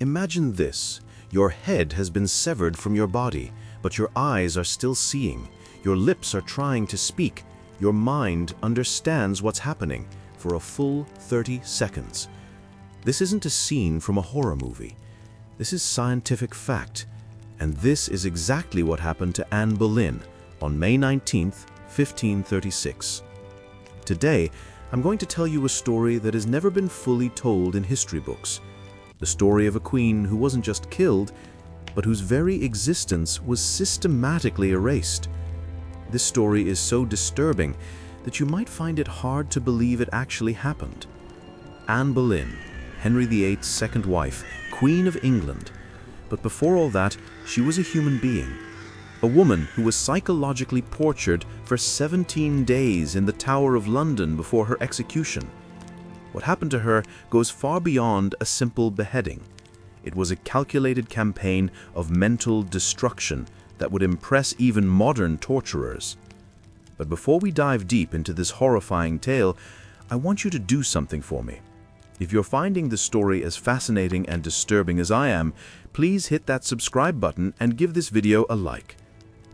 Imagine this. Your head has been severed from your body, but your eyes are still seeing. Your lips are trying to speak. Your mind understands what's happening for a full 30 seconds. This isn't a scene from a horror movie. This is scientific fact. And this is exactly what happened to Anne Boleyn on May 19th, 1536. Today, I'm going to tell you a story that has never been fully told in history books. The story of a queen who wasn't just killed, but whose very existence was systematically erased. This story is so disturbing that you might find it hard to believe it actually happened. Anne Boleyn, Henry VIII's second wife, Queen of England. But before all that, she was a human being. A woman who was psychologically tortured for 17 days in the Tower of London before her execution. What happened to her goes far beyond a simple beheading. It was a calculated campaign of mental destruction that would impress even modern torturers. But before we dive deep into this horrifying tale, I want you to do something for me. If you're finding this story as fascinating and disturbing as I am, please hit that subscribe button and give this video a like.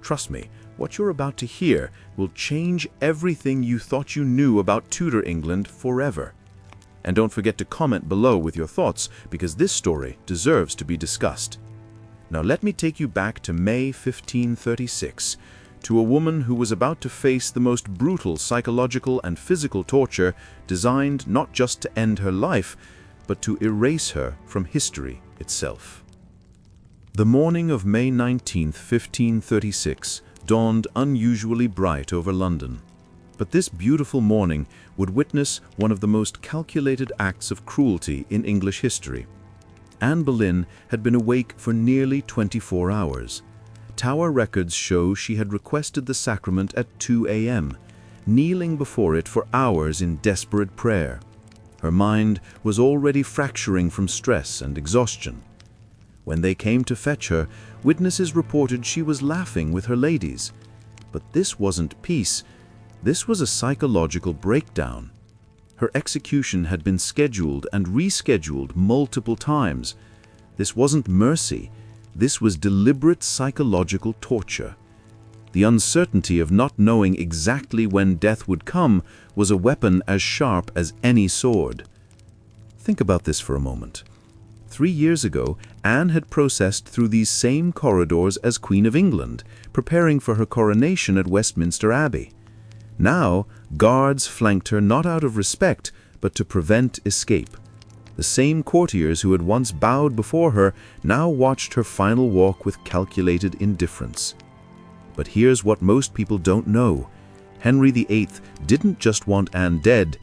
Trust me, what you're about to hear will change everything you thought you knew about Tudor England forever. And don't forget to comment below with your thoughts, because this story deserves to be discussed. Now let me take you back to May 1536, to a woman who was about to face the most brutal psychological and physical torture designed not just to end her life, but to erase her from history itself. The morning of May 19, 1536, dawned unusually bright over London. But this beautiful morning would witness one of the most calculated acts of cruelty in English history. Anne Boleyn had been awake for nearly 24 hours. Tower records show she had requested the sacrament at 2 a.m., kneeling before it for hours in desperate prayer. Her mind was already fracturing from stress and exhaustion. When they came to fetch her, witnesses reported she was laughing with her ladies. But this wasn't peace. This was a psychological breakdown. Her execution had been scheduled and rescheduled multiple times. This wasn't mercy. This was deliberate psychological torture. The uncertainty of not knowing exactly when death would come was a weapon as sharp as any sword. Think about this for a moment. 3 years ago, Anne had processed through these same corridors as Queen of England, preparing for her coronation at Westminster Abbey. Now, guards flanked her not out of respect, but to prevent escape. The same courtiers who had once bowed before her now watched her final walk with calculated indifference. But here's what most people don't know. Henry VIII didn't just want Anne dead,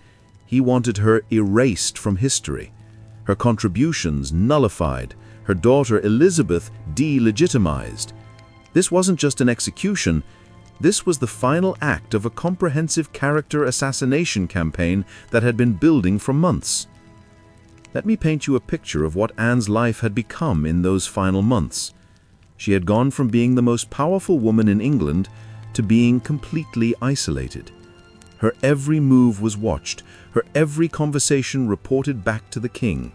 he wanted her erased from history. Her contributions nullified, her daughter Elizabeth delegitimized. This wasn't just an execution. This was the final act of a comprehensive character assassination campaign that had been building for months. Let me paint you a picture of what Anne's life had become in those final months. She had gone from being the most powerful woman in England to being completely isolated. Her every move was watched, her every conversation reported back to the king.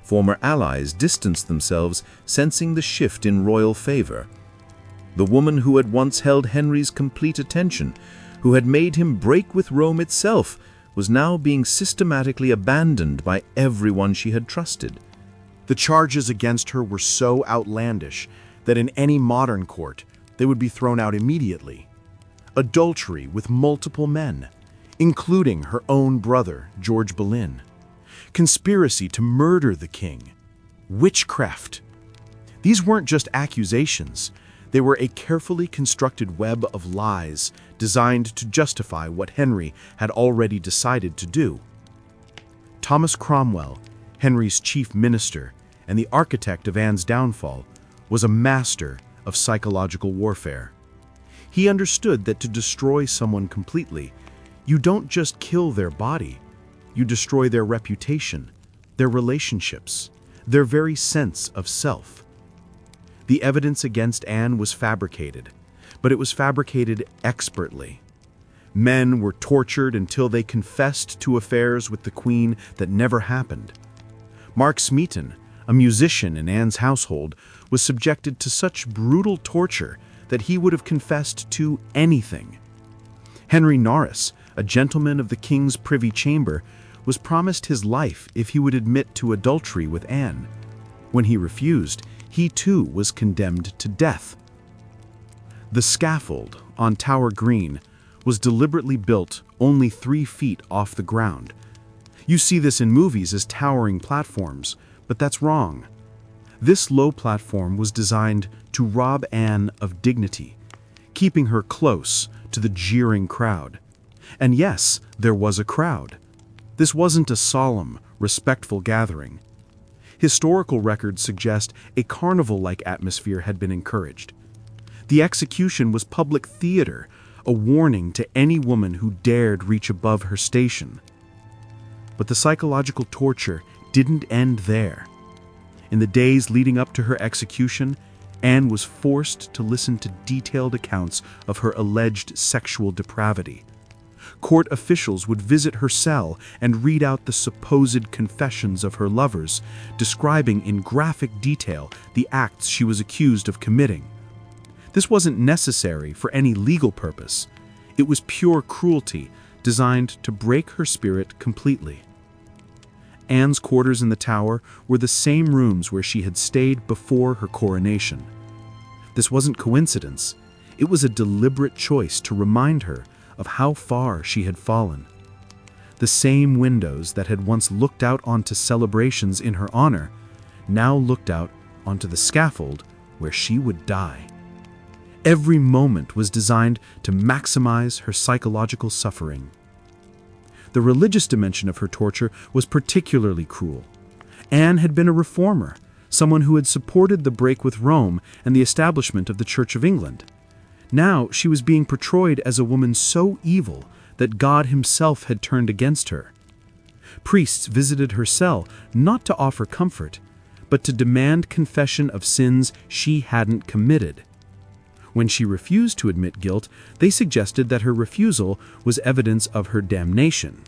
Former allies distanced themselves, sensing the shift in royal favor. The woman who had once held Henry's complete attention, who had made him break with Rome itself, was now being systematically abandoned by everyone she had trusted. The charges against her were so outlandish that in any modern court, they would be thrown out immediately. Adultery with multiple men, including her own brother, George Boleyn. Conspiracy to murder the king. Witchcraft. These weren't just accusations. They were a carefully constructed web of lies designed to justify what Henry had already decided to do. Thomas Cromwell, Henry's chief minister and the architect of Anne's downfall, was a master of psychological warfare. He understood that to destroy someone completely, you don't just kill their body, you destroy their reputation, their relationships, their very sense of self. The evidence against Anne was fabricated, but it was fabricated expertly. Men were tortured until they confessed to affairs with the Queen that never happened. Mark Smeaton, a musician in Anne's household, was subjected to such brutal torture that he would have confessed to anything. Henry Norris, a gentleman of the king's privy chamber, was promised his life if he would admit to adultery with Anne. When he refused, he too was condemned to death. The scaffold on Tower Green was deliberately built only 3 feet off the ground. You see this in movies as towering platforms, but that's wrong. This low platform was designed to rob Anne of dignity, keeping her close to the jeering crowd. And yes, there was a crowd. This wasn't a solemn, respectful gathering. Historical records suggest a carnival-like atmosphere had been encouraged. The execution was public theater, a warning to any woman who dared reach above her station. But the psychological torture didn't end there. In the days leading up to her execution, Anne was forced to listen to detailed accounts of her alleged sexual depravity. Court officials would visit her cell and read out the supposed confessions of her lovers, describing in graphic detail the acts she was accused of committing. This wasn't necessary for any legal purpose. It was pure cruelty, designed to break her spirit completely. Anne's quarters in the Tower were the same rooms where she had stayed before her coronation. This wasn't coincidence. It was a deliberate choice to remind her of how far she had fallen. The same windows that had once looked out onto celebrations in her honor now looked out onto the scaffold where she would die. Every moment was designed to maximize her psychological suffering. The religious dimension of her torture was particularly cruel. Anne had been a reformer, someone who had supported the break with Rome and the establishment of the Church of England. Now she was being portrayed as a woman so evil that God himself had turned against her. Priests visited her cell not to offer comfort, but to demand confession of sins she hadn't committed. When she refused to admit guilt, they suggested that her refusal was evidence of her damnation.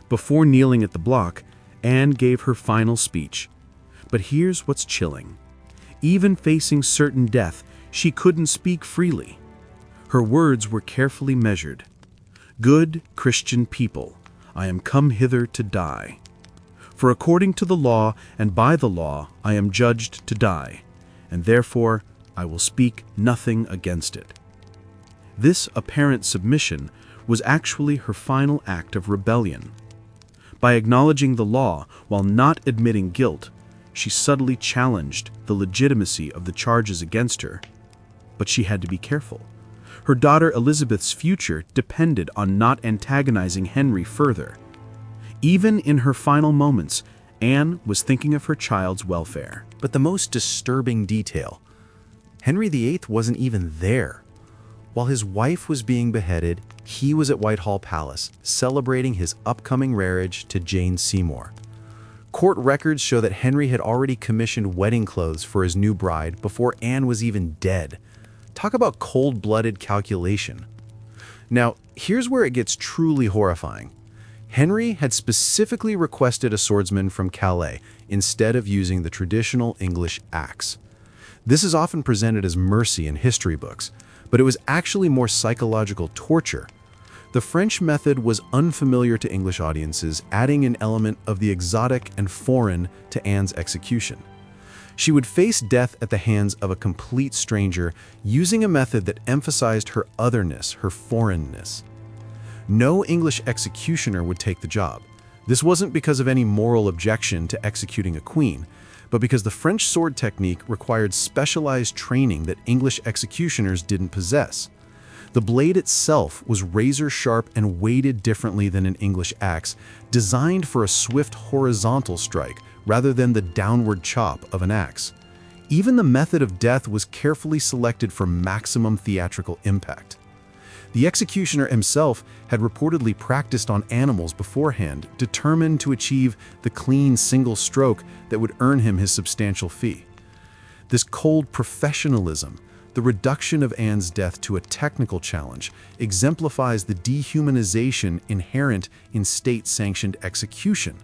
Before kneeling at the block, Anne gave her final speech. But here's what's chilling. Even facing certain death, she couldn't speak freely. Her words were carefully measured. "Good Christian people, I am come hither to die. For according to the law and by the law I am judged to die, and therefore I will speak nothing against it." This apparent submission was actually her final act of rebellion. By acknowledging the law while not admitting guilt, she subtly challenged the legitimacy of the charges against her. But she had to be careful. Her daughter Elizabeth's future depended on not antagonizing Henry further. Even in her final moments, Anne was thinking of her child's welfare. But the most disturbing detail: Henry VIII wasn't even there. While his wife was being beheaded, he was at Whitehall Palace, celebrating his upcoming marriage to Jane Seymour. Court records show that Henry had already commissioned wedding clothes for his new bride before Anne was even dead. Talk about cold-blooded calculation. Now, here's where it gets truly horrifying. Henry had specifically requested a swordsman from Calais instead of using the traditional English axe. This is often presented as mercy in history books, but it was actually more psychological torture. The French method was unfamiliar to English audiences, adding an element of the exotic and foreign to Anne's execution. She would face death at the hands of a complete stranger, using a method that emphasized her otherness, her foreignness. No English executioner would take the job. This wasn't because of any moral objection to executing a queen, but because the French sword technique required specialized training that English executioners didn't possess. The blade itself was razor-sharp and weighted differently than an English axe, designed for a swift horizontal strike rather than the downward chop of an axe. Even the method of death was carefully selected for maximum theatrical impact. The executioner himself had reportedly practiced on animals beforehand, determined to achieve the clean single stroke that would earn him his substantial fee. This cold professionalism, the reduction of Anne's death to a technical challenge, exemplifies the dehumanization inherent in state-sanctioned execution.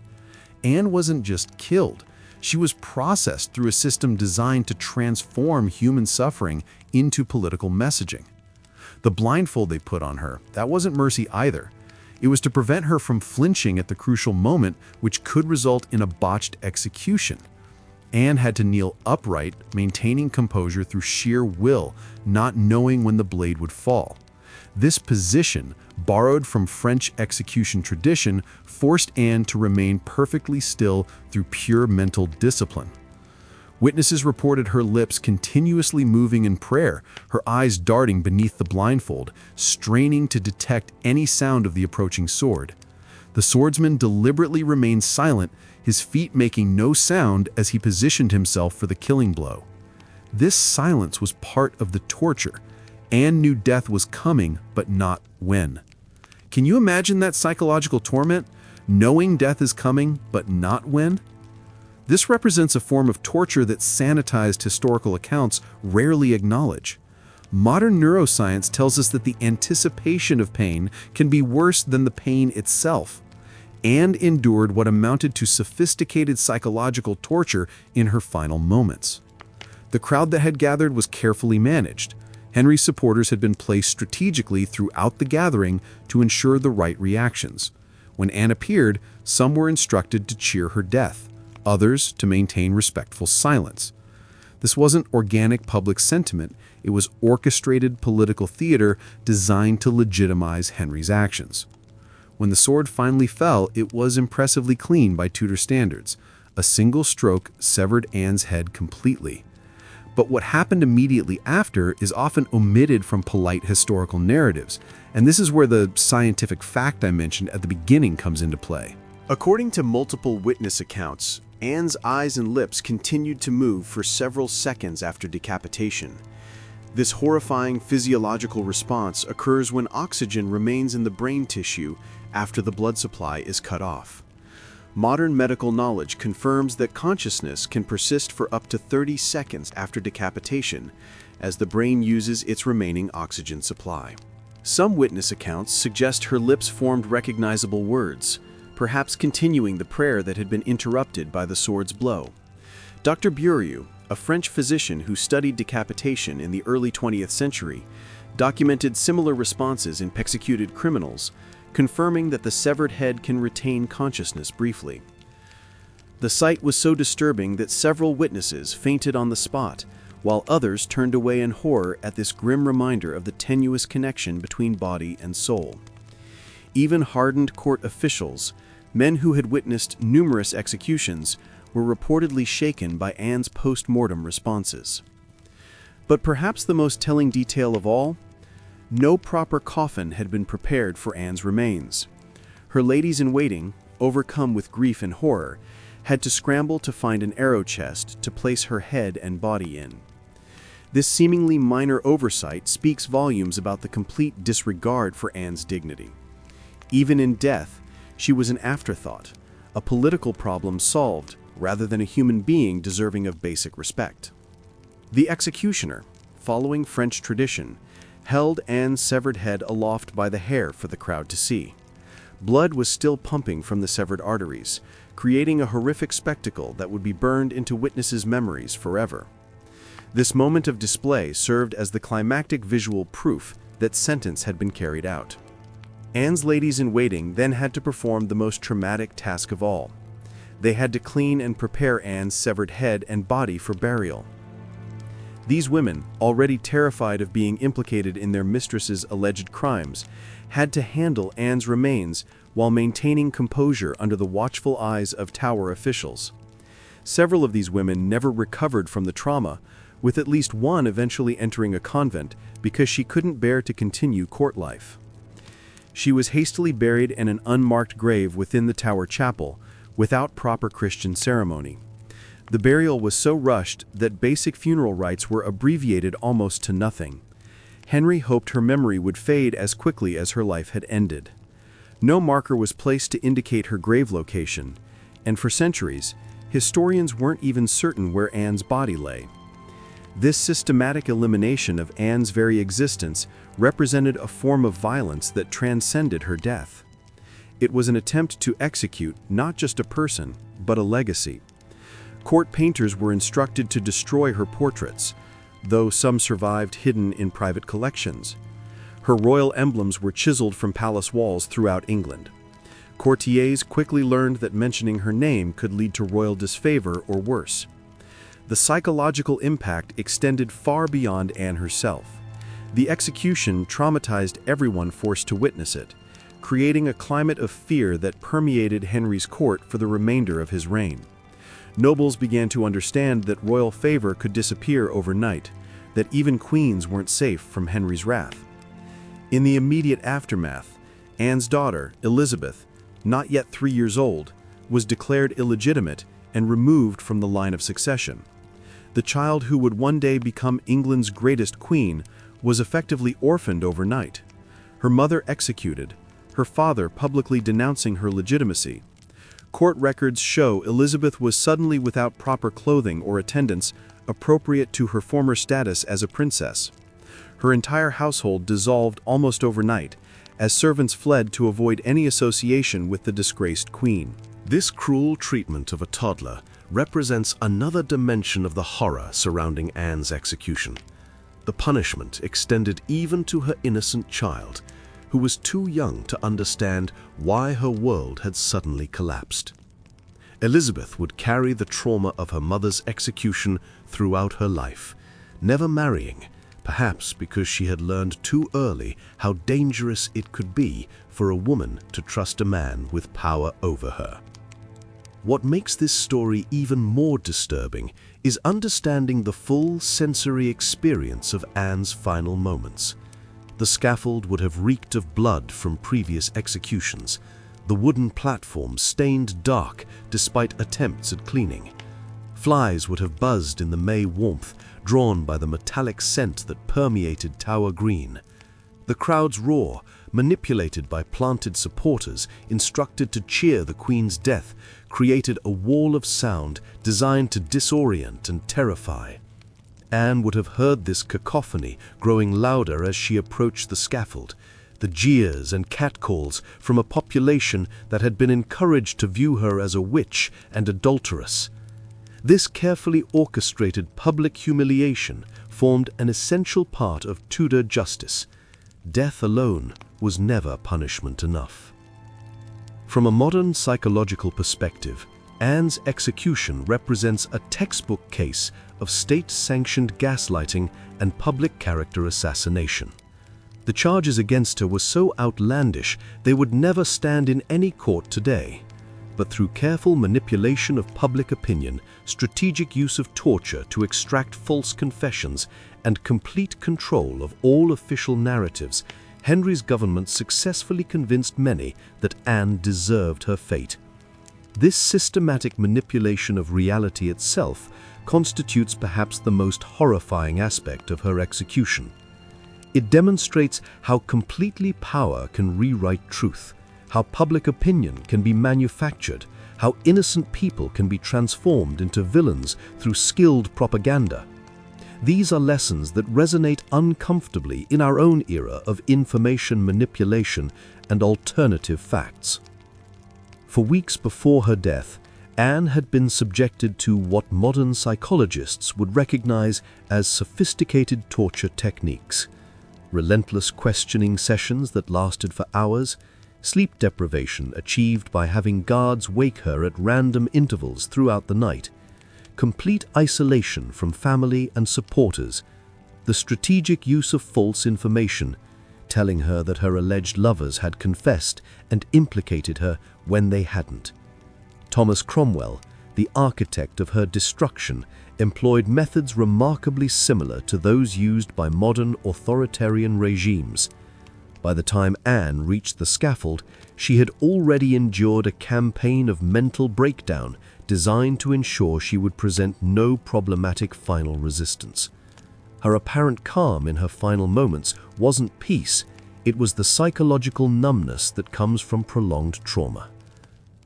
Anne wasn't just killed. She was processed through a system designed to transform human suffering into political messaging. The blindfold they put on her, that wasn't mercy either. It was to prevent her from flinching at the crucial moment, which could result in a botched execution. Anne had to kneel upright, maintaining composure through sheer will, not knowing when the blade would fall. This position, borrowed from French execution tradition, forced Anne to remain perfectly still through pure mental discipline. Witnesses reported her lips continuously moving in prayer, her eyes darting beneath the blindfold, straining to detect any sound of the approaching sword. The swordsman deliberately remained silent, his feet making no sound as he positioned himself for the killing blow. This silence was part of the torture. Anne knew death was coming, but not when. Can you imagine that psychological torment? Knowing death is coming, but not when? This represents a form of torture that sanitized historical accounts rarely acknowledge. Modern neuroscience tells us that the anticipation of pain can be worse than the pain itself. Anne endured what amounted to sophisticated psychological torture in her final moments. The crowd that had gathered was carefully managed. Henry's supporters had been placed strategically throughout the gathering to ensure the right reactions. When Anne appeared, some were instructed to cheer her death, others to maintain respectful silence. This wasn't organic public sentiment, it was orchestrated political theater designed to legitimize Henry's actions. When the sword finally fell, it was impressively clean by Tudor standards. A single stroke severed Anne's head completely. But what happened immediately after is often omitted from polite historical narratives, and this is where the scientific fact I mentioned at the beginning comes into play. According to multiple witness accounts, Anne's eyes and lips continued to move for several seconds after decapitation. This horrifying physiological response occurs when oxygen remains in the brain tissue after the blood supply is cut off. Modern medical knowledge confirms that consciousness can persist for up to 30 seconds after decapitation, as the brain uses its remaining oxygen supply. Some witness accounts suggest her lips formed recognizable words, perhaps continuing the prayer that had been interrupted by the sword's blow. Dr. Buriu, a French physician who studied decapitation in the early 20th century, documented similar responses in executed criminals, confirming that the severed head can retain consciousness briefly. The sight was so disturbing that several witnesses fainted on the spot, while others turned away in horror at this grim reminder of the tenuous connection between body and soul. Even hardened court officials, men who had witnessed numerous executions, were reportedly shaken by Anne's post-mortem responses. But perhaps the most telling detail of all, no proper coffin had been prepared for Anne's remains. Her ladies-in-waiting, overcome with grief and horror, had to scramble to find an arrow chest to place her head and body in. This seemingly minor oversight speaks volumes about the complete disregard for Anne's dignity. Even in death, she was an afterthought, a political problem solved rather than a human being deserving of basic respect. The executioner, following French tradition, held Anne's severed head aloft by the hair for the crowd to see. Blood was still pumping from the severed arteries, creating a horrific spectacle that would be burned into witnesses' memories forever. This moment of display served as the climactic visual proof that sentence had been carried out. Anne's ladies-in-waiting then had to perform the most traumatic task of all. They had to clean and prepare Anne's severed head and body for burial. These women, already terrified of being implicated in their mistress's alleged crimes, had to handle Anne's remains while maintaining composure under the watchful eyes of Tower officials. Several of these women never recovered from the trauma, with at least one eventually entering a convent because she couldn't bear to continue court life. She was hastily buried in an unmarked grave within the Tower Chapel, without proper Christian ceremony. The burial was so rushed that basic funeral rites were abbreviated almost to nothing. Henry hoped her memory would fade as quickly as her life had ended. No marker was placed to indicate her grave location, and for centuries, historians weren't even certain where Anne's body lay. This systematic elimination of Anne's very existence represented a form of violence that transcended her death. It was an attempt to execute not just a person, but a legacy. Court painters were instructed to destroy her portraits, though some survived hidden in private collections. Her royal emblems were chiseled from palace walls throughout England. Courtiers quickly learned that mentioning her name could lead to royal disfavor or worse. The psychological impact extended far beyond Anne herself. The execution traumatized everyone forced to witness it, creating a climate of fear that permeated Henry's court for the remainder of his reign. Nobles began to understand that royal favor could disappear overnight, that even queens weren't safe from Henry's wrath. In the immediate aftermath, Anne's daughter, Elizabeth, not yet 3 years old, was declared illegitimate and removed from the line of succession. The child who would one day become England's greatest queen was effectively orphaned overnight. Her mother executed, her father publicly denouncing her legitimacy. Court records show Elizabeth was suddenly without proper clothing or attendants appropriate to her former status as a princess. Her entire household dissolved almost overnight, as servants fled to avoid any association with the disgraced queen. This cruel treatment of a toddler represents another dimension of the horror surrounding Anne's execution. The punishment extended even to her innocent child, who was too young to understand why her world had suddenly collapsed. Elizabeth would carry the trauma of her mother's execution throughout her life, never marrying, perhaps because she had learned too early how dangerous it could be for a woman to trust a man with power over her. What makes this story even more disturbing is understanding the full sensory experience of Anne's final moments. The scaffold would have reeked of blood from previous executions, the wooden platform stained dark despite attempts at cleaning. Flies would have buzzed in the May warmth, drawn by the metallic scent that permeated Tower Green. The crowd's roar, manipulated by planted supporters instructed to cheer the Queen's death, created a wall of sound designed to disorient and terrify. Anne would have heard this cacophony growing louder as she approached the scaffold, the jeers and catcalls from a population that had been encouraged to view her as a witch and adulteress. This carefully orchestrated public humiliation formed an essential part of Tudor justice. Death alone was never punishment enough. From a modern psychological perspective, Anne's execution represents a textbook case of state-sanctioned gaslighting and public character assassination. The charges against her were so outlandish they would never stand in any court today. But through careful manipulation of public opinion, strategic use of torture to extract false confessions, and complete control of all official narratives, Henry's government successfully convinced many that Anne deserved her fate. This systematic manipulation of reality itself constitutes perhaps the most horrifying aspect of her execution. It demonstrates how completely power can rewrite truth, how public opinion can be manufactured, how innocent people can be transformed into villains through skilled propaganda. These are lessons that resonate uncomfortably in our own era of information manipulation and alternative facts. For weeks before her death, Anne had been subjected to what modern psychologists would recognize as sophisticated torture techniques. Relentless questioning sessions that lasted for hours, sleep deprivation achieved by having guards wake her at random intervals throughout the night, complete isolation from family and supporters, the strategic use of false information, telling her that her alleged lovers had confessed and implicated her when they hadn't. Thomas Cromwell, the architect of her destruction, employed methods remarkably similar to those used by modern authoritarian regimes. By the time Anne reached the scaffold, she had already endured a campaign of mental breakdown designed to ensure she would present no problematic final resistance. Her apparent calm in her final moments wasn't peace, it was the psychological numbness that comes from prolonged trauma.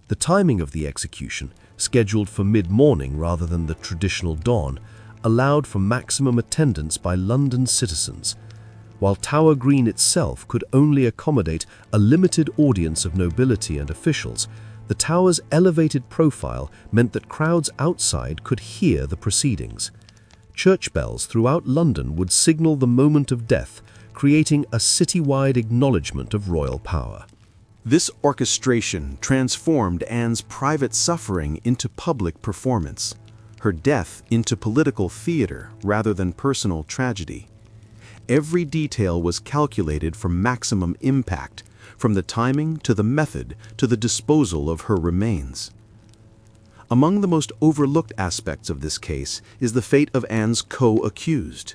The timing of the execution, scheduled for mid-morning rather than the traditional dawn, allowed for maximum attendance by London citizens. While Tower Green itself could only accommodate a limited audience of nobility and officials, The tower's elevated profile meant that crowds outside could hear the proceedings. Church bells throughout London would signal the moment of death, creating a citywide acknowledgement of royal power. This orchestration transformed Anne's private suffering into public performance, her death into political theater rather than personal tragedy. Every detail was calculated for maximum impact, from the timing to the method to the disposal of her remains. Among the most overlooked aspects of this case is the fate of Anne's co-accused.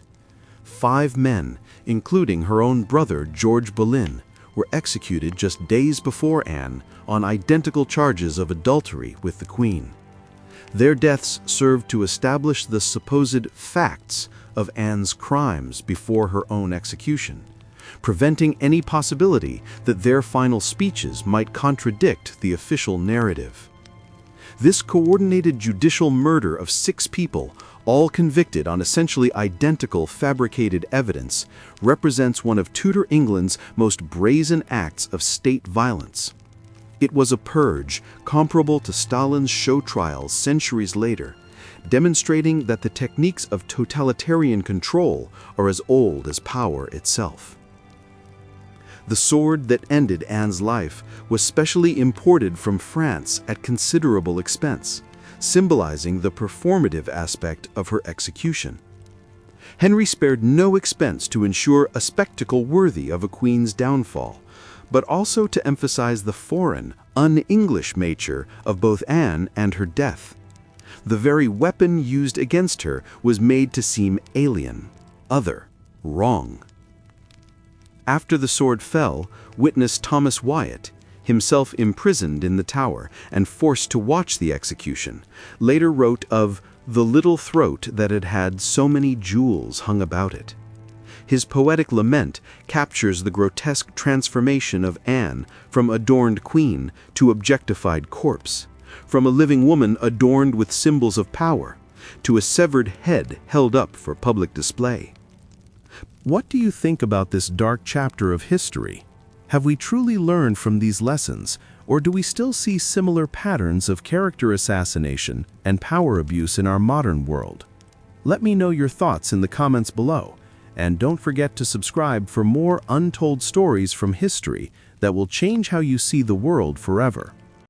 5 men, including her own brother George Boleyn, were executed just days before Anne on identical charges of adultery with the Queen. Their deaths served to establish the supposed facts of Anne's crimes before her own execution, preventing any possibility that their final speeches might contradict the official narrative. This coordinated judicial murder of 6 people, all convicted on essentially identical fabricated evidence, represents one of Tudor England's most brazen acts of state violence. It was a purge comparable to Stalin's show trials centuries later, demonstrating that the techniques of totalitarian control are as old as power itself. The sword that ended Anne's life was specially imported from France at considerable expense, symbolizing the performative aspect of her execution. Henry spared no expense to ensure a spectacle worthy of a queen's downfall, but also to emphasize the foreign, un-English nature of both Anne and her death. The very weapon used against her was made to seem alien, other, wrong. After the sword fell, witness Thomas Wyatt, himself imprisoned in the Tower and forced to watch the execution, later wrote of the little throat that had had so many jewels hung about it. His poetic lament captures the grotesque transformation of Anne from adorned queen to objectified corpse, from a living woman adorned with symbols of power to a severed head held up for public display. What do you think about this dark chapter of history? Have we truly learned from these lessons, or do we still see similar patterns of character assassination and power abuse in our modern world? Let me know your thoughts in the comments below, and don't forget to subscribe for more untold stories from history that will change how you see the world forever.